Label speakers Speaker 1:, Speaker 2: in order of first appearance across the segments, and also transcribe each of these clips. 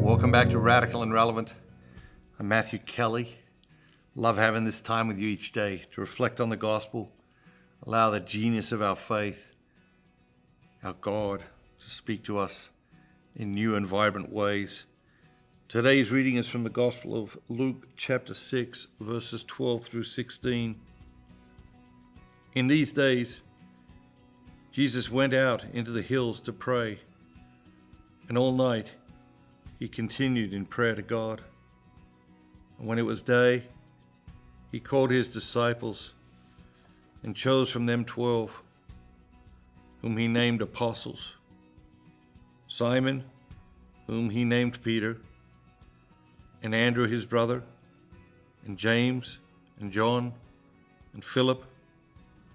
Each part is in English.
Speaker 1: Welcome back to Radical and Relevant. I'm Matthew Kelly. Love having this time with you each day to reflect on the gospel, allow the genius of our faith, our God, to speak to us in new and vibrant ways. Today's reading is from the Gospel of Luke chapter 6, verses 12 through 16. In these days, Jesus went out into the hills to pray, and all night he continued in prayer to God. And when it was day, he called his disciples and chose from them 12, whom he named apostles: Simon, whom he named Peter, and Andrew his brother, and James, and John, and Philip,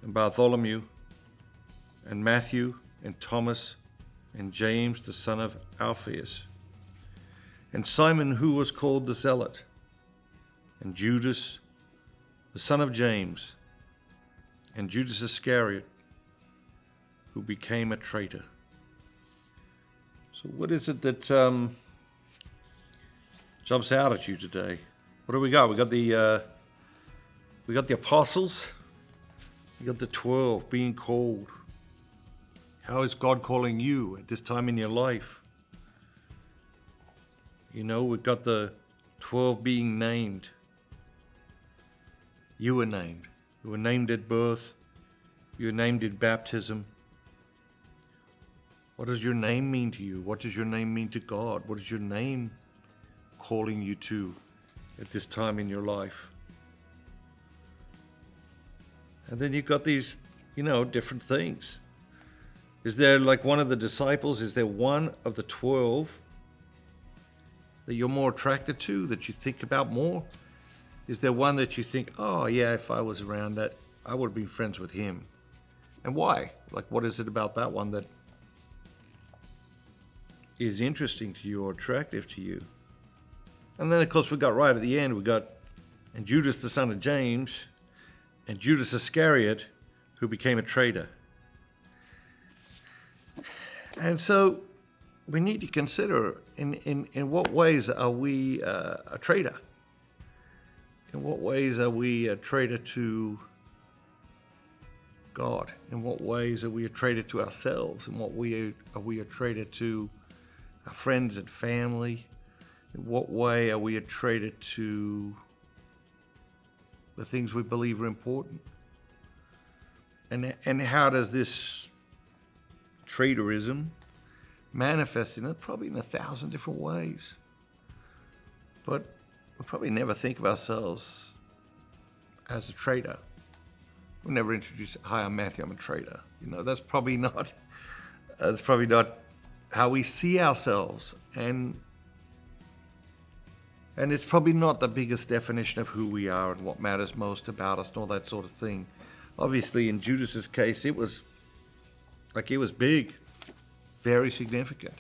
Speaker 1: and Bartholomew, and Matthew, and Thomas, and James the son of Alphaeus, and Simon who was called the Zealot, and Judas the son of James, and Judas Iscariot, who became a traitor. So what is it that jumps out at you today? What do we got? We got the apostles. We got the 12 being called. How is God calling you at this time in your life? You know, we've got the 12 being named. You were named. You were named at birth. You were named in baptism. What does your name mean to you? What does your name mean to God? What is your name calling you to at this time in your life? And then you've got these, different things. Is there, like one of the disciples, is there one of the 12 that you're more attracted to, that you think about more? Is there one that you think, oh yeah, if I was around that, I would have been friends with him? And why? Like, what is it about that one that is interesting to you or attractive to you? And then, of course, we got right at the end, and Judas the son of James, and Judas Iscariot, who became a traitor. And so we need to consider in what ways are we a traitor? In what ways are we a traitor to God? In what ways are we a traitor to ourselves? In what way are we a traitor to our friends and family? In what way are we a traitor to the things we believe are important? And how does this traitorism manifest in it? Probably in 1,000 different ways. But we probably never think of ourselves as a traitor. We never introduce, hi, I'm Matthew, I'm a traitor. That's probably not how we see ourselves. And it's probably not the biggest definition of who we are and what matters most about us and all that sort of thing. Obviously, in Judas's case, it was big, very significant.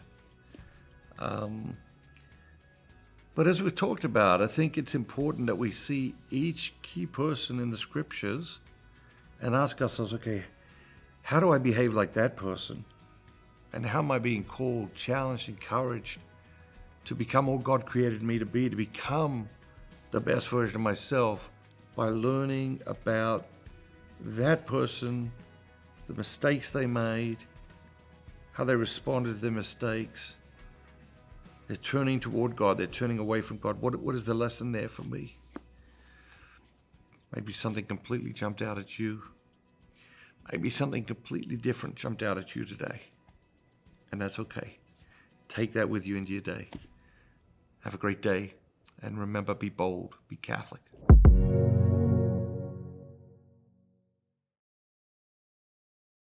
Speaker 1: But as we've talked about, I think it's important that we see each key person in the scriptures and ask ourselves, okay, how do I behave like that person? And how am I being called, challenged, encouraged to become all God created me to be, to become the best version of myself by learning about that person, the mistakes they made, how they responded to their mistakes. They're turning toward God. They're turning away from God. What is the lesson there for me? Maybe something completely jumped out at you. Maybe something completely different jumped out at you today. And that's okay. Take that with you into your day. Have a great day. And remember, be bold, be Catholic.